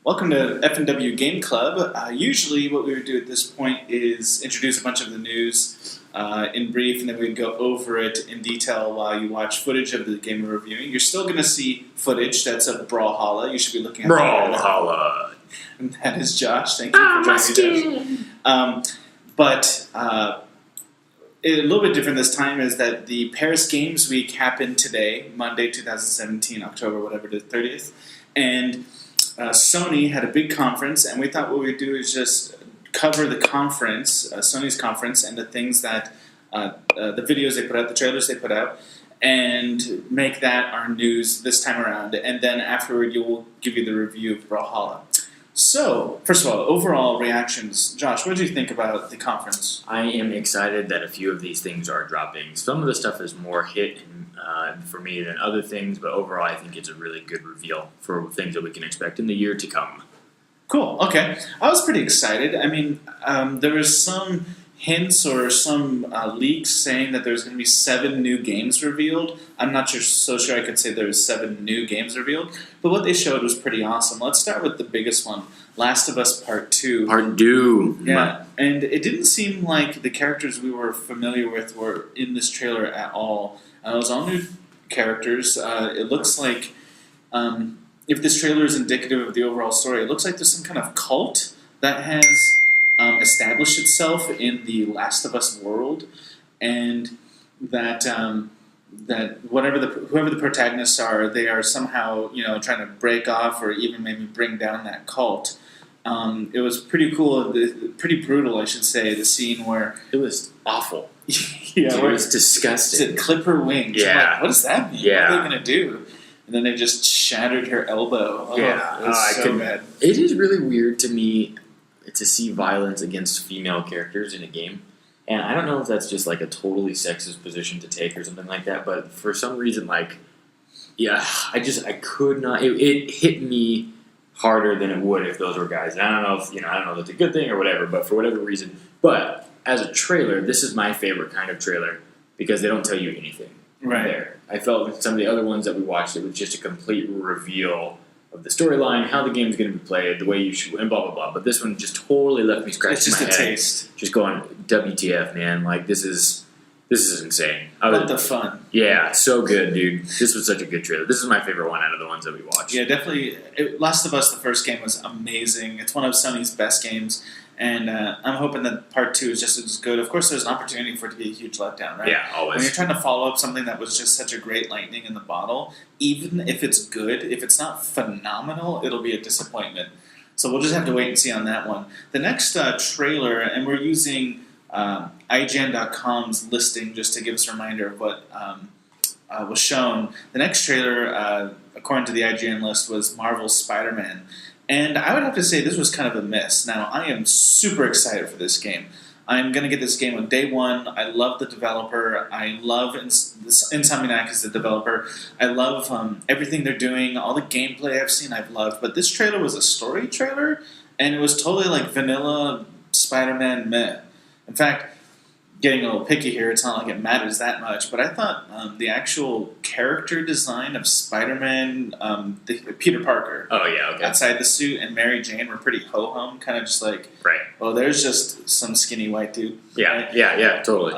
Welcome to F&W Game Club. Usually what we would do at this point is introduce a bunch of the news in brief, and then we'd go over it in detail while you watch footage of the game we're reviewing. You're still going to see footage that's of Brawlhalla. You should be looking at Brawlhalla. And that is Josh. Thank you for joining me, Josh. A little bit different this time is that the Paris Games Week happened today, Monday, 2017, October, whatever it is, 30th. And Sony had a big conference, and we thought what we'd do is just cover the conference, Sony's conference, and the things that, the videos they put out, the trailers they put out, and make that our news this time around. And then afterward, we'll give you the review of Brawlhalla. So, first of all, overall reactions. Josh, what did you think about the conference? I am excited that a few of these things are dropping. Some of the stuff is more hit for me than other things, but overall I think it's a really good reveal for things that we can expect in the year to come. Cool, okay. I was pretty excited. I mean, there was some hints or some leaks saying that there's going to be 7 new games revealed. I'm not so sure I could say there's 7 new games revealed, but what they showed was pretty awesome. Let's start with the biggest one, Last of Us Part 2. Part 2. Yeah, and it didn't seem like the characters we were familiar with were in this trailer at all. It was all new characters. It looks like, if this trailer is indicative of the overall story, it looks like there's some kind of cult that has established itself in the Last of Us world, and that whoever the protagonists are, they are somehow trying to break off or even maybe bring down that cult. It was pretty cool, pretty brutal, I should say. The scene where it was awful. Yeah, it was disgusting. It said clip her wings. Yeah, like, what does that mean? Yeah. What are they gonna do? And then they just shattered her elbow. Oh, yeah, it was so bad. It is really weird to me to see violence against female characters in a game. And I don't know if that's just like a totally sexist position to take or something like that, but for some reason, I could not, it hit me harder than it would if those were guys. And I don't know if that's a good thing or whatever, but for whatever reason. But as a trailer, this is my favorite kind of trailer because they don't tell you anything. Right. There. I felt with some of the other ones that we watched, it was just a complete reveal of the storyline, how the game's going to be played, the way you should, and blah, blah, blah. But this one just totally left me scratching my head. It's just a taste. Just going, WTF, man. Like, this is insane. What the fun. Yeah, so good, dude. This was such a good trailer. This is my favorite one out of the ones that we watched. Yeah, definitely. Last of Us, the first game, was amazing. It's one of Sony's best games. And I'm hoping that Part 2 is just as good. Of course, there's an opportunity for it to be a huge letdown, right? Yeah, always. When you're trying to follow up something that was just such a great lightning in the bottle, even if it's good, if it's not phenomenal, it'll be a disappointment. So we'll just have to wait and see on that one. The next trailer, and we're using IGN.com's listing just to give us a reminder of what was shown. The next trailer, according to the IGN list, was Marvel's Spider-Man. And I would have to say this was kind of a miss. Now, I am super excited for this game. I'm going to get this game on day one. I love the developer. I love Insomniac is the developer. I love everything they're doing. All the gameplay I've seen, I've loved. But this trailer was a story trailer, and it was totally like vanilla Spider-Man meh. In fact, getting a little picky here, it's not like it matters that much, but I thought the actual character design of Spider-Man, Peter Parker, outside the suit, and Mary Jane were pretty ho-hum, kind of just like, right. Well, there's just some skinny white dude. Yeah, right? yeah, totally.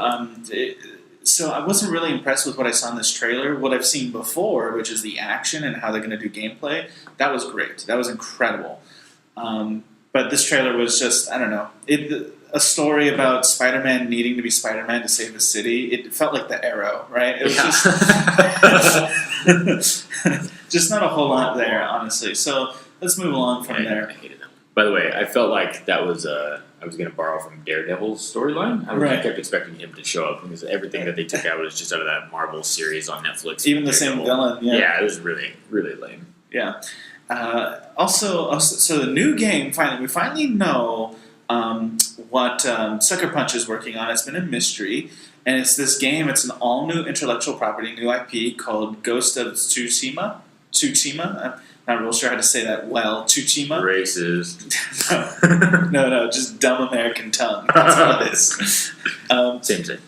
So I wasn't really impressed with what I saw in this trailer. What I've seen before, which is the action and how they're going to do gameplay, that was great. That was incredible. But this trailer was just, I don't know, a story about Spider-Man needing to be Spider-Man to save the city. It felt like the Arrow, right? It was just not a whole lot there, honestly. So let's move along from there. I hated that one. By the way, I felt like that was I was going to borrow from Daredevil's storyline. I kept expecting him to show up because everything that they took out was just out of that Marvel series on Netflix. Even the same villain, yeah. Yeah, it was really, really lame. Yeah. Also, so the new game, we finally know what Sucker Punch is working on. It's been a mystery, and it's this game. It's an all-new intellectual property, new IP, called Ghost of Tsushima. I'm not real sure how to say that well. Tsushima? Racist. No, just dumb American tongue. That's what it is. Same thing.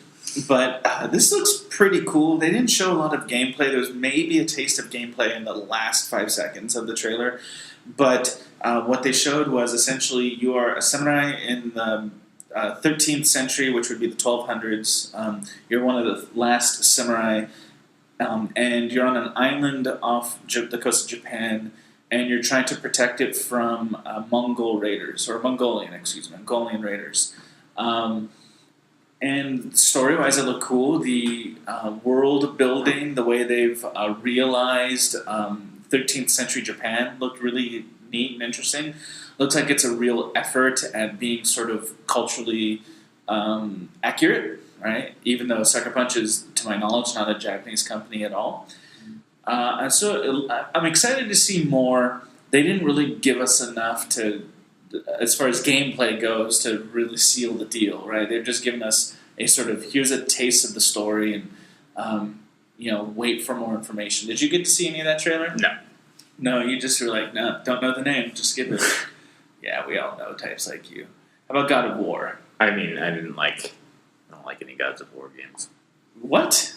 But this looks pretty cool. They didn't show a lot of gameplay. There was maybe a taste of gameplay in the last 5 seconds of the trailer. But what they showed was essentially you are a samurai in the 13th century, which would be the 1200s. You're one of the last samurai, and you're on an island off the coast of Japan, and you're trying to protect it from Mongolian raiders. And story-wise, it looked cool. The world building, the way they've realized 13th century Japan looked really neat and interesting. Looks like it's a real effort at being sort of culturally accurate, right? Even though Sucker Punch is, to my knowledge, not a Japanese company at all. And so I'm excited to see more. They didn't really give us enough to, as far as gameplay goes, to really seal the deal, right? They've just given us a sort of, here's a taste of the story, and wait for more information. Did you get to see any of that trailer? No. No, you just were like, no, don't know the name, just skip it. Yeah, we all know types like you. How about God of War? I mean, I don't like any Gods of War games. What?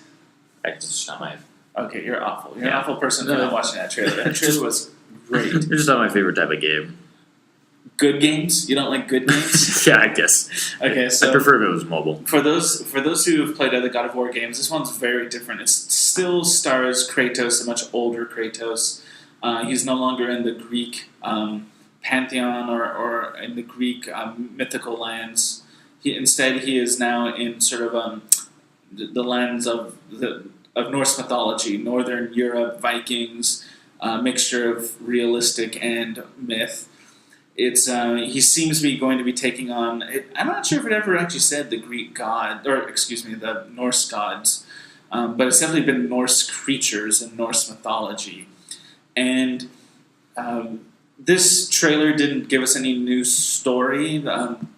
It's just not my... Okay, you're awful. You're an awful person for not watching that trailer. That trailer was great. It's just not my favorite type of game. Good games? You don't like good games? Yeah, I guess. Okay, so I prefer if it was mobile. For those who have played other God of War games, this one's very different. It still stars Kratos, a much older Kratos. He's no longer in the Greek pantheon or in the Greek mythical lands. Instead, he is now in sort of the lands of Norse mythology, Northern Europe, Vikings, mixture of realistic and myth. It's he seems to be going to be taking on. I'm not sure if it ever actually said the Greek god, the Norse gods, but it's definitely been Norse creatures in Norse mythology. And this trailer didn't give us any new story.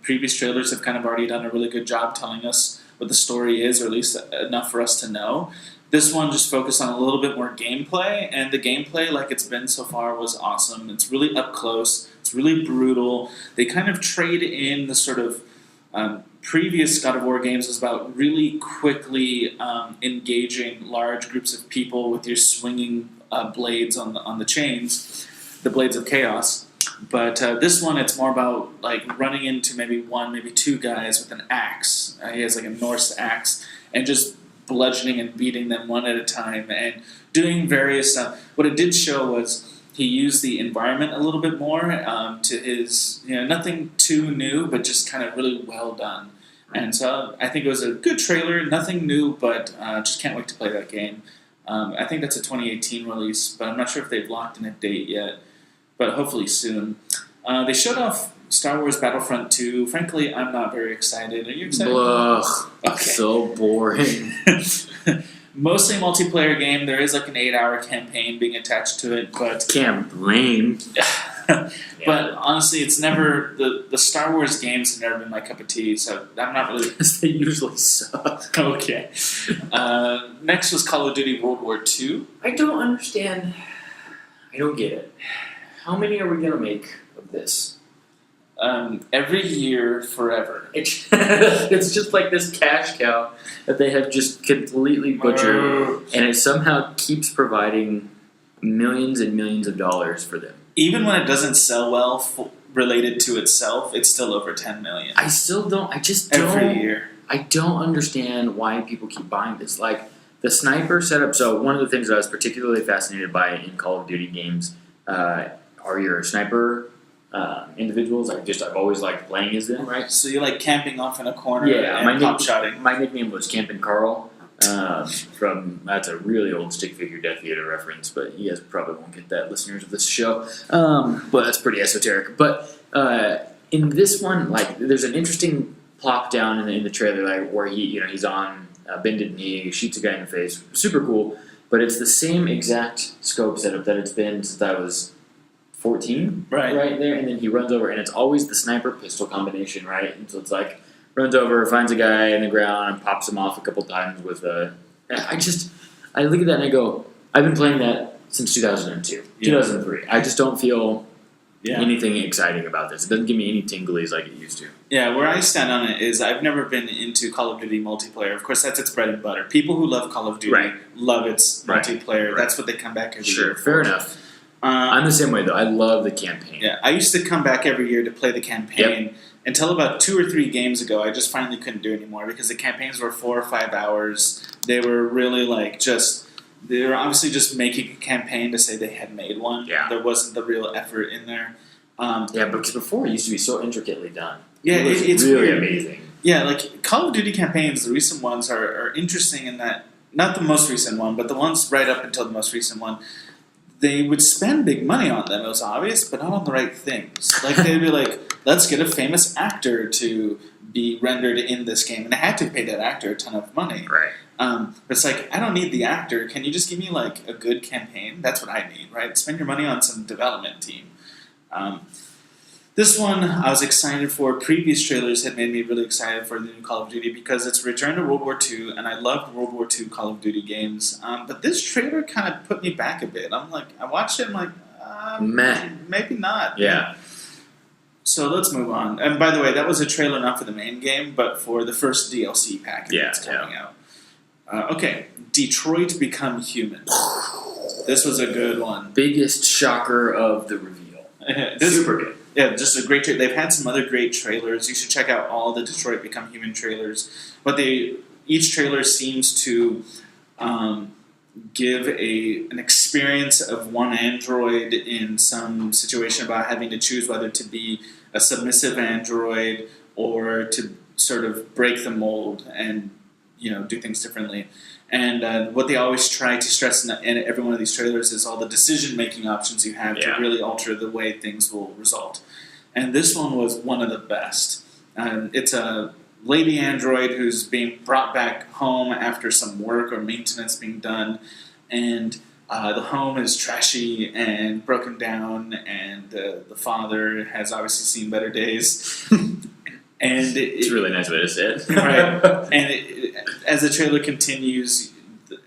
Previous trailers have kind of already done a really good job telling us what the story is, or at least enough for us to know. This one just focused on a little bit more gameplay, and the gameplay, like it's been so far, was awesome. It's really up close. It's really brutal. They kind of trade in the sort of previous God of War games was about really quickly engaging large groups of people with your swinging blades on the chains, the blades of chaos. But this one, it's more about like running into maybe one, maybe two guys with an axe. He has like a Norse axe, and just bludgeoning and beating them one at a time and doing various stuff. What it did show was he used the environment a little bit more to his, nothing too new, but just kind of really well done. And so I think it was a good trailer, nothing new, but just can't wait to play that game. I think that's a 2018 release, but I'm not sure if they've locked in a date yet, but hopefully soon. They showed off Star Wars Battlefront 2. Frankly, I'm not very excited. Are you excited? Blah. Okay. So boring. Mostly multiplayer game. There is like an 8-hour campaign being attached to it, but can't blame. But honestly, it's never the Star Wars games have never been my cup of tea. So I'm not really. They usually suck. Okay. Next was Call of Duty World War II. I don't understand. I don't get it. How many are we gonna make of this? Every year, forever. It's just like this cash cow that they have just completely butchered, and it somehow keeps providing millions and millions of dollars for them. Even when it doesn't sell well related to itself, it's still over 10 million. I just don't. Every year. I don't understand why people keep buying this. Like, the sniper setup, so one of the things that I was particularly fascinated by in Call of Duty games are your sniper individuals. I've always liked playing as them, right? So you like camping off in a corner and pop-shotting. My nickname was Campin' Carl. That's a really old stick figure Death Theater reference, but you guys probably won't get that, listeners of this show. But that's pretty esoteric. But in this one, like, there's an interesting plop down in the trailer, like, where he's on bended knee, shoots a guy in the face, super cool. But it's the same exact scope setup that it's been since I was 14, right there, and then he runs over, and it's always the sniper pistol combination, right? And so it's like runs over, finds a guy in the ground, and pops him off a couple times with a. I look at that and I go, I've been playing that since 2002, 2003. I just don't feel anything exciting about this. It doesn't give me any tinglies like it used to. Yeah, where I stand on it is I've never been into Call of Duty multiplayer. Of course, that's its bread and butter. People who love Call of Duty love its multiplayer. Right. That's what they come back every year for. Fair enough. I'm the same way, though. I love the campaign. Yeah, I used to come back every year to play the campaign until about 2 or 3 games ago. I just finally couldn't do it anymore because the campaigns were 4 or 5 hours. They were really they were obviously just making a campaign to say they had made one. Yeah. There wasn't the real effort in there. Because before it used to be so intricately done. Yeah, it's really weird. Amazing. Yeah, like Call of Duty campaigns, the recent ones are interesting in that, not the most recent one, but the ones right up until the most recent one, they would spend big money on them, it was obvious, but not on the right things. Like, they'd be like, let's get a famous actor to be rendered in this game. And they had to pay that actor a ton of money. Right. But it's like, I don't need the actor. Can you just give me, like, a good campaign? That's what I need, right? Spend your money on some development team. This one I was excited for. Previous trailers had made me really excited for the new Call of Duty because it's return to World War II, and I loved World War II Call of Duty games. But this trailer kind of put me back a bit. I'm like, I watched it, I'm like, maybe not. Yeah. So let's move on. And by the way, that was a trailer not for the main game, but for the first DLC pack that's coming out. Okay, Detroit Become Human. This was a good one. Biggest shocker of the reveal. Super good. Yeah, just a great trailer. They've had some other great trailers. You should check out all the Detroit Become Human trailers. But each trailer seems to give an experience of one android in some situation about having to choose whether to be a submissive android or to sort of break the mold and do things differently. And what they always try to stress in every one of these trailers is all the decision-making options you have to really alter the way things will result. And this one was one of the best. It's a lady android who's being brought back home after some work or maintenance being done. And the home is trashy and broken down, and the father has obviously seen better days. And it's a really nice way to say it. Right. And as the trailer continues,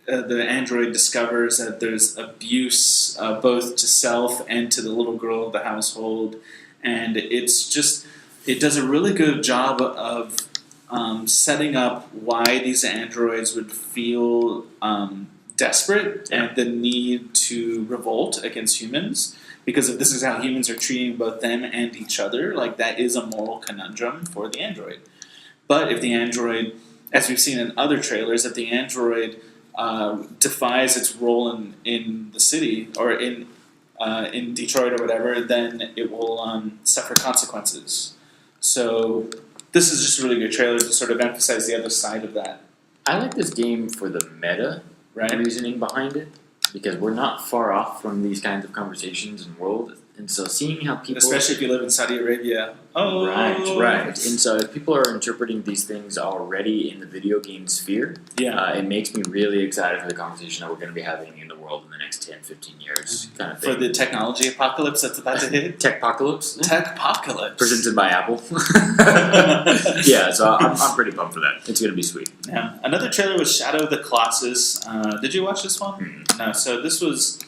the android discovers that there's abuse both to self and to the little girl of the household. And it does a really good job of setting up why these androids would feel desperate and the need to revolt against humans. Because if this is how humans are treating both them and each other, like, that is a moral conundrum for the android. But if the android, as we've seen in other trailers, if the android defies its role in the city or in Detroit or whatever, then it will suffer consequences. So this is just a really good trailer to sort of emphasize the other side of that. I like this game for the meta reasoning behind it. Because we're not far off from these kinds of conversations in the world. And so seeing how people... Especially if you live in Saudi Arabia. Oh! Right. And so if people are interpreting these things already in the video game sphere, it makes me really excited for the conversation that we're going to be having in the world in the next 10, 15 years. Kind of thing. For the technology apocalypse that's about to hit? Techpocalypse? Techpocalypse. Presented by Apple. So I'm pretty pumped for that. It's going to be sweet. Yeah. Another trailer was Shadow of the Colossus. Did you watch this one? No. So this was...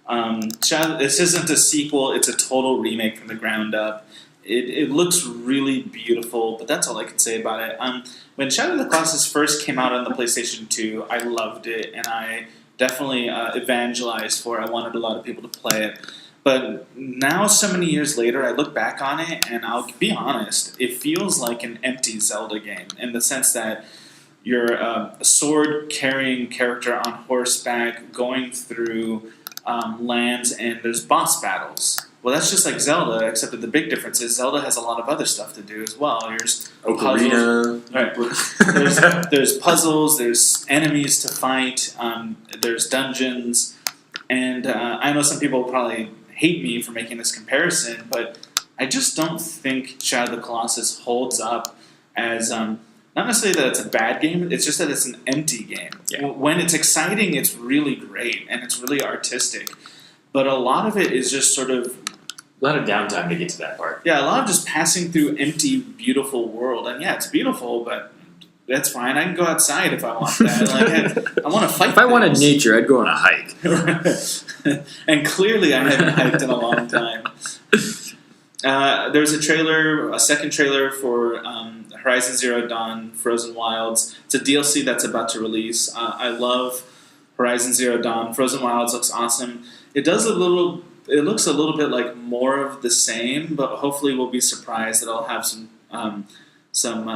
this isn't a sequel, it's a total remake from the ground up. It looks really beautiful, but that's all I can say about it. When Shadow of the Colossus first came out on the PlayStation 2, I loved it, and I definitely evangelized for it. I wanted a lot of people to play it. But now, so many years later, I look back on it, and I'll be honest, it feels like an empty Zelda game, in the sense that you're a sword-carrying character on horseback going through lands, and there's boss battles. Well, that's just like Zelda, except that the big difference is Zelda has a lot of other stuff to do as well. There's puzzles. Right. There's puzzles, there's enemies to fight, there's dungeons, and I know some people probably hate me for making this comparison, but I just don't think Shadow of the Colossus holds up as... not necessarily that it's a bad game, it's just that it's an empty game. Yeah. When it's exciting, it's really great, and it's really artistic. But a lot of it is just sort of... A lot of downtime to get to that part. Yeah, a lot of just passing through empty, beautiful world. And yeah, it's beautiful, but that's fine. I can go outside if I want that. Like, I want to fight If I wanted nature, I'd go on a hike. And clearly I haven't hiked in a long time. There's a second trailer for Horizon Zero Dawn Frozen Wilds. It's a DLC that's about to release. I love Horizon Zero Dawn. Frozen Wilds looks awesome. It looks a little bit like more of the same, but hopefully we'll be surprised that it'll have some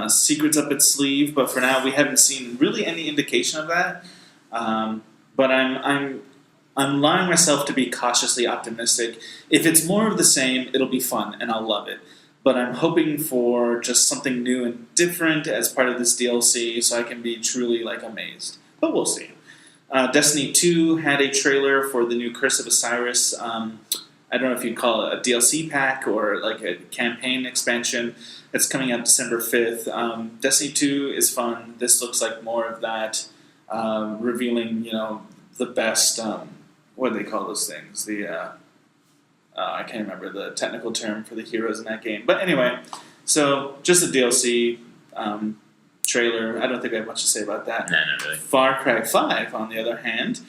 secrets up its sleeve. But for now, we haven't seen really any indication of that. But I'm allowing myself to be cautiously optimistic. If it's more of the same, it'll be fun and I'll love it. But I'm hoping for just something new and different as part of this DLC, so I can be truly amazed. But we'll see. Destiny 2 had a trailer for the new Curse of Osiris. I don't know if you'd call it a DLC pack or a campaign expansion. It's coming out December 5th. Destiny 2 is fun. This looks like more of that, revealing, the best, what do they call those things? I can't remember the technical term for the heroes in that game. But anyway, so just a DLC trailer. I don't think I have much to say about that. No, not really. Far Cry 5, on the other hand,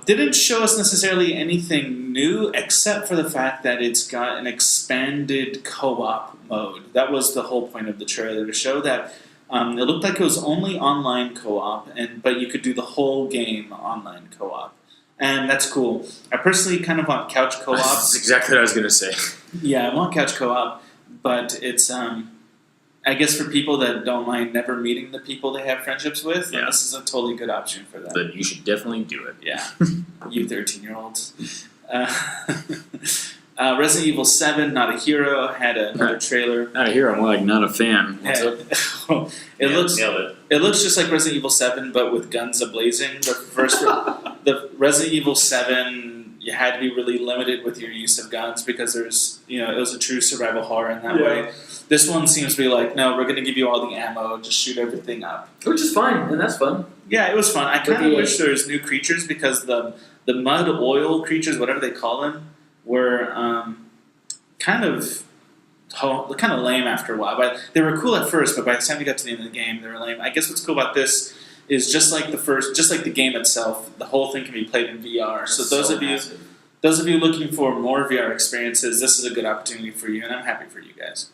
didn't show us necessarily anything new except for the fact that it's got an expanded co-op mode. That was the whole point of the trailer, to show that it looked like it was only online co-op, but you could do the whole game online co-op. And that's cool. I personally kind of want couch co-op. That's exactly what I was going to say. Yeah, I want couch co-op, but it's, I guess for people that don't mind never meeting the people they have friendships with, this is a totally good option for them. Then you should definitely do it. Yeah, you 13-year-olds. Resident Evil 7, Not a Hero, had another trailer. Not a hero, more like not a fan. What's up? It looks just like Resident Evil 7, but with guns a-blazing. The Resident Evil 7, you had to be really limited with your use of guns because it was a true survival horror in that way. This one seems to be like, no, we're going to give you all the ammo, just shoot everything up. Which is fine, and that's fun. Yeah, it was fun. I kind of wish there was new creatures because the mud oil creatures, whatever they call them, were kind of lame after a while. But they were cool at first, but by the time you got to the end of the game, they were lame. I guess what's cool about this is just like the game itself, the whole thing can be played in VR. So those of you looking for more VR experiences, this is a good opportunity for you, and I'm happy for you guys.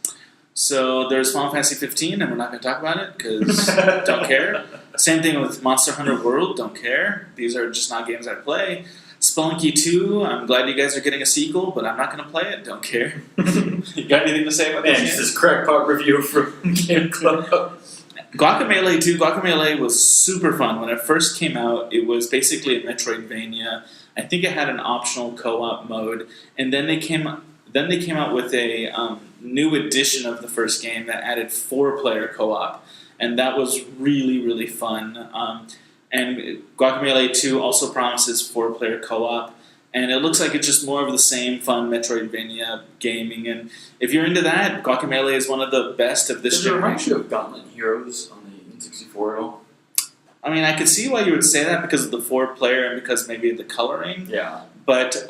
So there's Final Fantasy 15, and we're not going to talk about it because don't care. Same thing with Monster Hunter World, don't care. These are just not games I play. Spelunky 2, I'm glad you guys are getting a sequel, but I'm not going to play it, don't care. You got anything to say about this? This is crackpot review from Game Club. Guacamelee 2. Guacamelee was super fun. When it first came out, it was basically a Metroidvania. I think it had an optional co-op mode, and then they came out with a new edition of the first game that added 4-player co-op, and that was really, really fun. And Guacamelee 2 also promises 4-player co-op, and it looks like it's just more of the same fun Metroidvania gaming. And if you're into that, Guacamelee is one of the best of this generation. Does it remind you of Gauntlet Heroes on the N64 at all? I mean, I could see why you would say that because of the 4-player and because maybe of the coloring. Yeah. But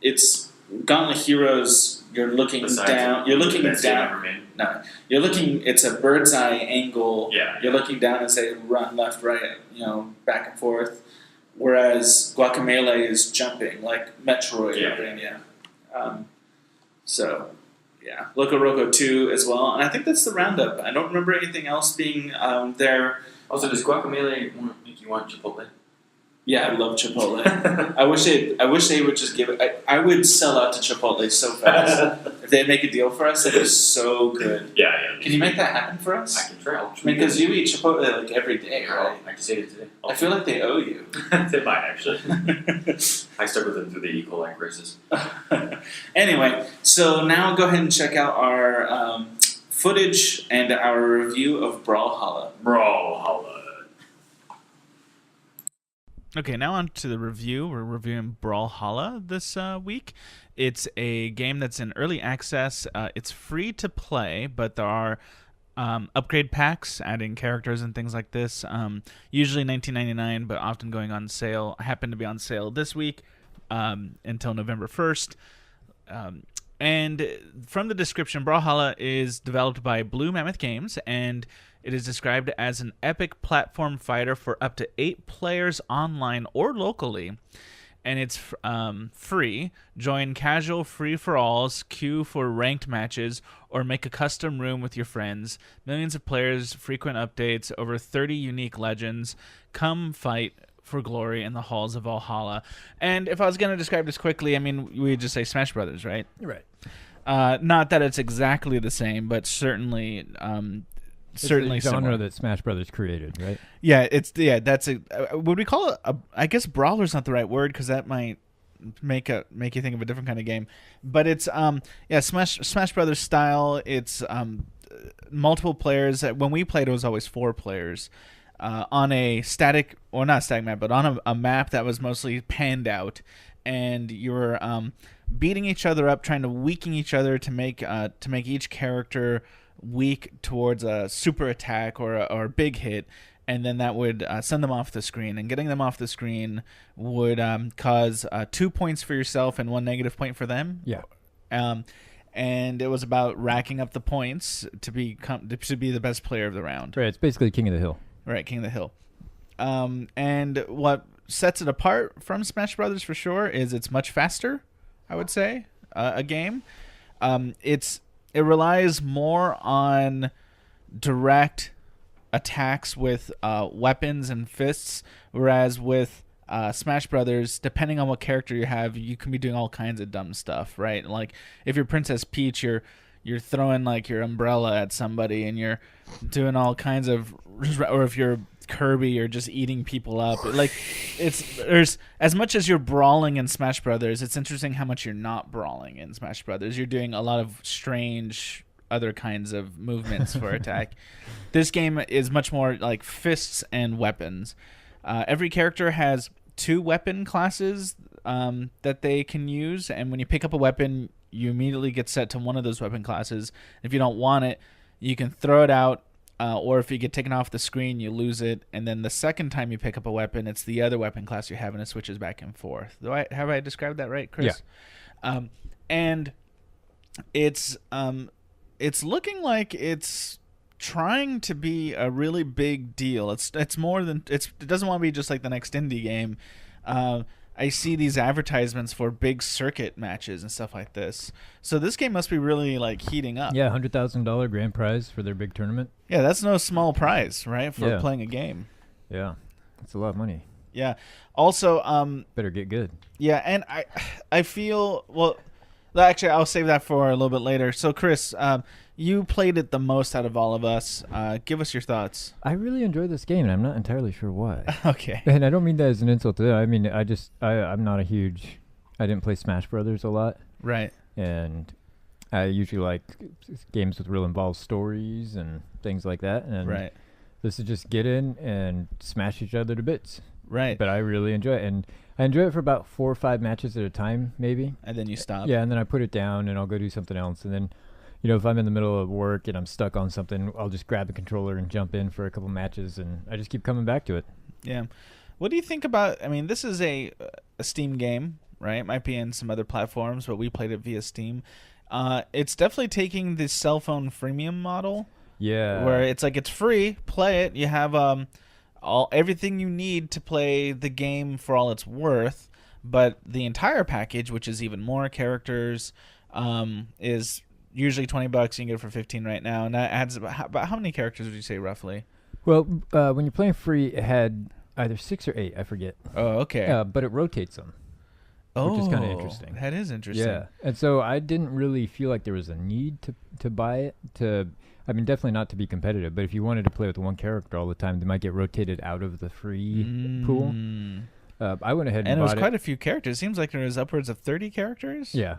it's Gauntlet Heroes. You're looking down. You're looking down. No, you're looking. It's a bird's eye angle. Yeah. You're looking down and say run left, right. Back and forth. Whereas Guacamelee is jumping like Metroidvania. So, yeah, Loco Roco 2 as well, and I think that's the roundup. I don't remember anything else being there. Also, does Guacamelee make you want Chipotle? Yeah, I love Chipotle. I wish they would just give it. I would sell out to Chipotle so fast if they make a deal for us. That is so good. Yeah. Can you make that happen for us? I can try. Because you eat Chipotle every day, right? I just ate it today. I feel like they owe you. They might actually. I stuck with them through the E. coli crisis. Anyway, so now go ahead and check out our footage and our review of Brawlhalla. Okay, now on to the review. We're reviewing Brawlhalla this week. It's a game that's in early access. It's free to play, but there are upgrade packs adding characters and things like this. Usually $19.99, but often going on sale. Happened to be on sale this week until November 1st. And from the description, Brawlhalla is developed by Blue Mammoth Games, and it is described as an epic platform fighter for up to 8 players online or locally. and it's free. Join casual free-for-alls, queue for ranked matches, or make a custom room with your friends. Millions of players, frequent updates, over 30 unique legends. Come fight for glory in the halls of Valhalla. And if I was going to describe this quickly, I mean, we'd just say Smash Brothers, right? Right. Not that it's exactly the same, but certainly certainly it's the genre similar. that Smash Brothers created, right? Yeah, that's a. Would we call it a? I guess brawler's not the right word because that might make you think of a different kind of game. But it's Smash Brothers style. It's multiple players. When we played, it was always 4 players on a static or not static map, but on a map that was mostly panned out, and you were beating each other up, trying to weaken each other to make each character weak towards a super attack or a big hit, and then that would send them off the screen. And getting them off the screen would cause 2 points for yourself and 1 negative point for them. Yeah. And it was about racking up the points to be the best player of the round. Right. It's basically King of the Hill. Right, King of the Hill. And what sets it apart from Smash Brothers for sure is it's much faster, I would say, a game. It relies more on direct attacks with weapons and fists, whereas with Smash Brothers, depending on what character you have, you can be doing all kinds of dumb stuff, right? Like if you're Princess Peach, you're throwing like your umbrella at somebody, and you're doing all kinds of, or if you're Kirby, you're just eating people up. Like there's as much as you're brawling in Smash Brothers, it's interesting how much you're not brawling in Smash Brothers. You're doing a lot of strange other kinds of movements for attack. This game is much more like fists and weapons. Every character has 2 weapon classes that they can use, and when you pick up a weapon, you immediately get set to one of those weapon classes. If you don't want it, you can throw it out, or if you get taken off the screen, you lose it, and then the second time you pick up a weapon, it's the other weapon class you have, and it switches back and forth. Have I described that right, Chris? Yeah. And it's looking like it's trying to be a really big deal. It's more than it doesn't want to be just like the next indie game. I see these advertisements for big circuit matches and stuff like this. So this game must be really like heating up. Yeah, $100,000 grand prize for their big tournament. Yeah, that's no small prize, right? For Yeah. playing a game. Yeah, that's a lot of money. Yeah. Also, Better get good. yeah, and I feel well. Actually, I'll save that for a little bit later. So, Chris, you played it the most out of all of us. Give us your thoughts. I really enjoyed this game, and I'm not entirely sure why. Okay. And I don't mean that as an insult to them. I mean, I'm not a huge... I didn't play Smash Brothers a lot. Right. And I usually like games with real involved stories and things like that. And Right. this is just get in and smash each other to bits. Right. But I really enjoy it. And I enjoy it for about 4 or 5 matches at a time, maybe. And then you stop. Yeah, and then I put it down, and I'll go do something else. And then, if I'm in the middle of work and I'm stuck on something, I'll just grab the controller and jump in for a couple matches, and I just keep coming back to it. Yeah. What do you think about... I mean, this is a Steam game, right? It might be in some other platforms, but we played it via Steam. It's definitely taking the cell phone freemium model. Yeah. Where it's like it's free, play it. You have everything you need to play the game for all it's worth, but the entire package, which is even more characters, is usually $20. You can get it for $15 right now, and that adds about how many characters would you say roughly? Well, when you're playing free, it had either 6 or 8, I forget. Oh, okay. But it rotates them. Which is kind of interesting. That is interesting. Yeah, and so I didn't really feel like there was a need to buy it. I mean, definitely not to be competitive, but if you wanted to play with one character all the time, they might get rotated out of the free pool. I went ahead and bought it. And it was quite a few characters. It seems like there was upwards of 30 characters. Yeah.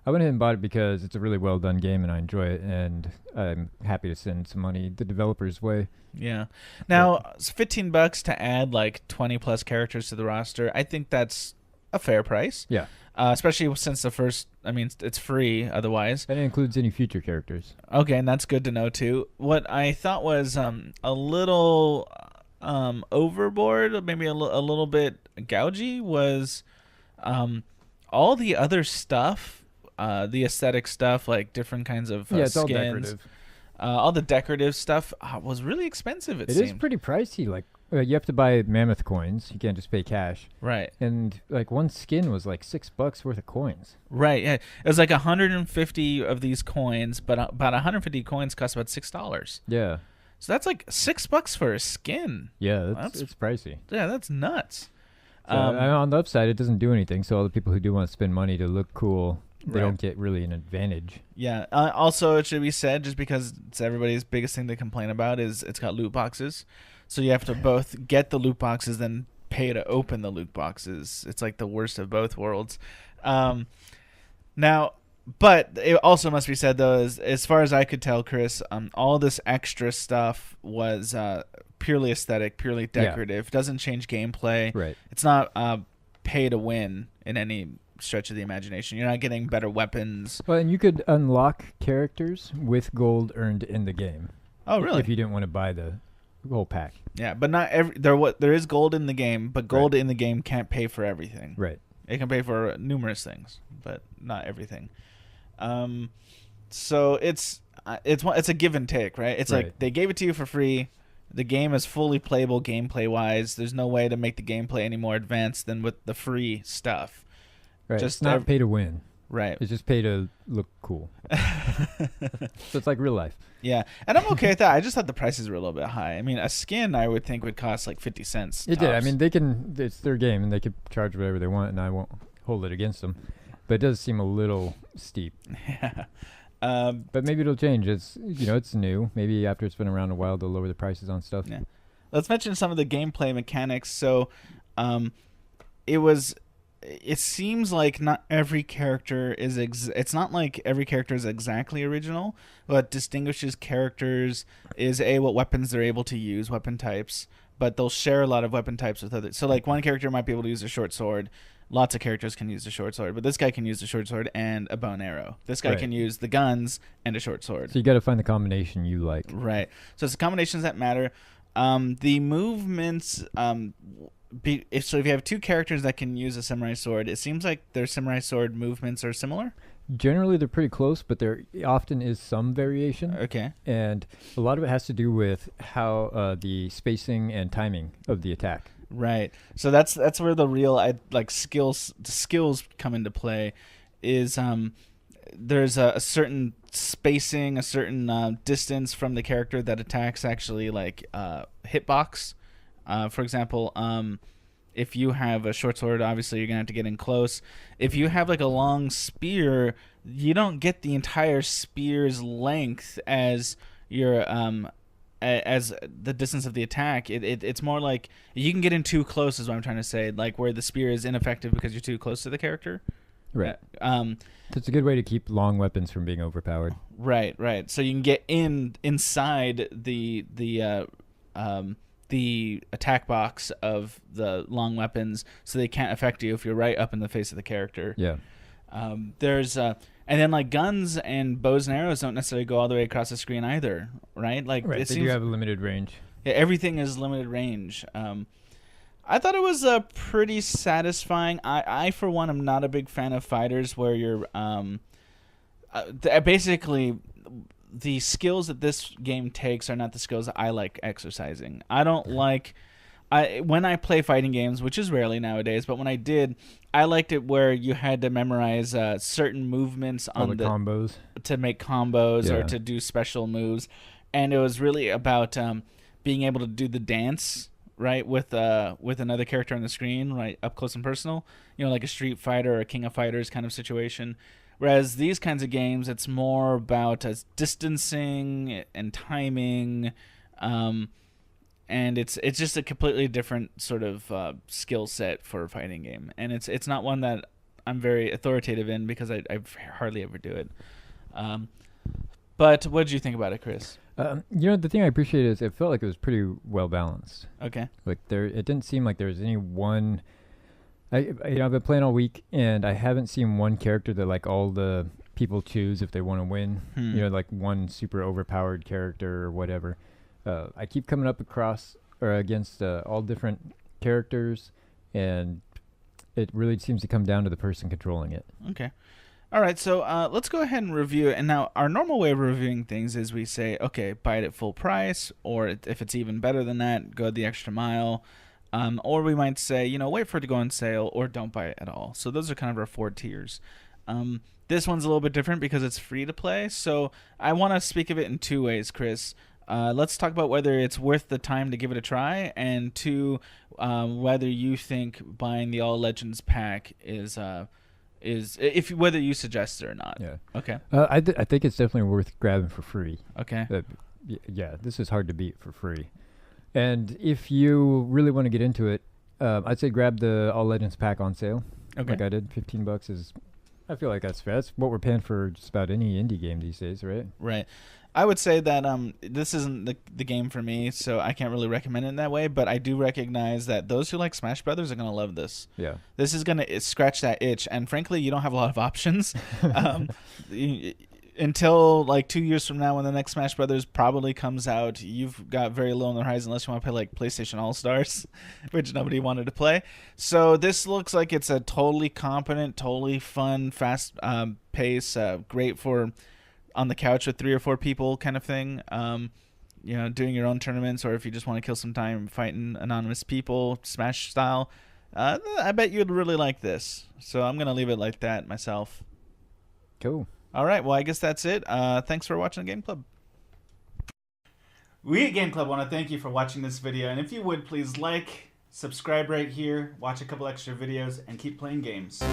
I went ahead and bought it because it's a really well-done game, and I enjoy it, and I'm happy to send some money the developer's way. Yeah. Now, it's $15 to add like 20-plus characters to the roster. I think that's a fair price. Yeah. Especially since it's free otherwise. And it includes any future characters. Okay, and that's good to know too. What I thought was a little overboard, maybe a little bit gougy, was all the other stuff, the aesthetic stuff, like different kinds of it's skins. all decorative. All the decorative stuff was really expensive, it seemed. It is pretty pricey, like you have to buy mammoth coins. You can't just pay cash. Right. And like one skin was like $6 worth of coins. Right. Yeah. It was like 150 of these coins, but about 150 coins cost about $6. Yeah. So that's like $6 for a skin. Yeah, it's pricey. Yeah, that's nuts. So, on the upside, it doesn't do anything. So all the people who do want to spend money to look cool, they don't get really an advantage. Yeah. Also, it should be said, just because it's everybody's biggest thing to complain about is it's got loot boxes. So you have to both get the loot boxes, then pay to open the loot boxes. It's like the worst of both worlds. Now, but it also must be said, though, as far as I could tell, Chris, all this extra stuff was purely aesthetic, purely decorative. Doesn't change gameplay. Right. It's not pay to win in any stretch of the imagination. You're not getting better weapons. Well, and you could unlock characters with gold earned in the game. Oh, really? If you didn't want to buy the whole pack. Yeah, but not there is gold in the game, but gold in the game can't pay for everything. Right. It can pay for numerous things, but not everything. So it's a give and take, right? It's like they gave it to you for free. The game is fully playable gameplay wise. There's no way to make the gameplay any more advanced than with the free stuff. Right. Just not pay to win. Right. It's just pay to look cool. So it's like real life. Yeah. And I'm okay with that. I just thought the prices were a little bit high. I mean, a skin I would think would cost like 50 cents. It did. I mean, it's their game and they could charge whatever they want and I won't hold it against them. But it does seem a little steep. Yeah. But maybe it'll change. It's it's new. Maybe after it's been around a while, they'll lower the prices on stuff. Yeah. Let's mention some of the gameplay mechanics. So, it seems like not every character is. It's not like every character is exactly original. What distinguishes characters is what weapons they're able to use, weapon types. But they'll share a lot of weapon types with others. So, like one character might be able to use a short sword. Lots of characters can use a short sword, but this guy can use a short sword and a bow and arrow. This guy can use the guns and a short sword. So you got to find the combination you like. Right. So it's the combinations that matter. The movements. If you have two characters that can use a samurai sword, it seems like their samurai sword movements are similar. Generally, they're pretty close, but there often is some variation. Okay. And a lot of it has to do with how the spacing and timing of the attack. Right. So that's where the real skills come into play. Is there's a certain spacing, a certain distance from the character that attacks actually hitbox. For example, if you have a short sword, obviously you're gonna have to get in close. If you have like a long spear, you don't get the entire spear's length as your as the distance of the attack. It's more like you can get in too close is what I'm trying to say, like where the spear is ineffective because you're too close to the character. Right. It's a good way to keep long weapons from being overpowered. Right. So you can get inside the attack box of the long weapons, so they can't affect you if you're right up in the face of the character. Yeah. And then like guns and bows and arrows don't necessarily go all the way across the screen either, right? Like they do have a limited range. Yeah, everything is limited range. I thought it was pretty satisfying. I for one am not a big fan of fighters where you're basically the skills that this game takes are not the skills that I like exercising. I don't like when I play fighting games, which is rarely nowadays, but when I did, I liked it where you had to memorize certain movements on the combos to make combos or to do special moves, and it was really about being able to do the dance right with another character on the screen, right up close and personal. Like a Street Fighter or a King of Fighters kind of situation. Whereas these kinds of games, it's more about distancing and timing. And it's just a completely different sort of skill set for a fighting game, and it's not one that I'm very authoritative in because I hardly ever do it. But what did you think about it, Chris? The thing I appreciate is it felt like it was pretty well balanced. Okay. Like it didn't seem like there was any one. I've been playing all week and I haven't seen one character that like all the people choose if they want to win. Like one super overpowered character or whatever. I keep coming up against all different characters, and it really seems to come down to the person controlling it. Okay. All right, so let's go ahead and review it. And now our normal way of reviewing things is we say, okay, buy it at full price, or if it's even better than that, go the extra mile. Or we might say, you know, wait for it to go on sale, or don't buy it at all. So those are kind of our 4 tiers. This one's a little bit different because it's free to play. So I want to speak of it in 2 ways, Chris. Let's talk about whether it's worth the time to give it a try, and 2, whether you think buying the All Legends pack is whether you suggest it or not. Yeah. Okay. I think it's definitely worth grabbing for free. Okay. Yeah, this is hard to beat for free. And if you really want to get into it, I'd say grab the All Legends pack on sale. Okay. Like I did. $15 is, I feel like that's fair. That's what we're paying for just about any indie game these days, right? Right. I would say that this isn't the game for me, so I can't really recommend it in that way, but I do recognize that those who like Smash Brothers are going to love this. Yeah. This is going to scratch that itch, and frankly, you don't have a lot of options. Until like 2 years from now, when the next Smash Brothers probably comes out, you've got very little on the horizon unless you want to play like PlayStation All-Stars, which nobody wanted to play. So this looks like it's a totally competent, totally fun, fast pace, great for on the couch with 3 or 4 people kind of thing. You know, doing your own tournaments, or if you just want to kill some time fighting anonymous people, Smash style. I bet you'd really like this. So I'm going to leave it like that myself. Cool. All right, well, I guess that's it. Thanks for watching the Game Club. We at Game Club want to thank you for watching this video, and if you would, please like, subscribe right here, watch a couple extra videos, and keep playing games.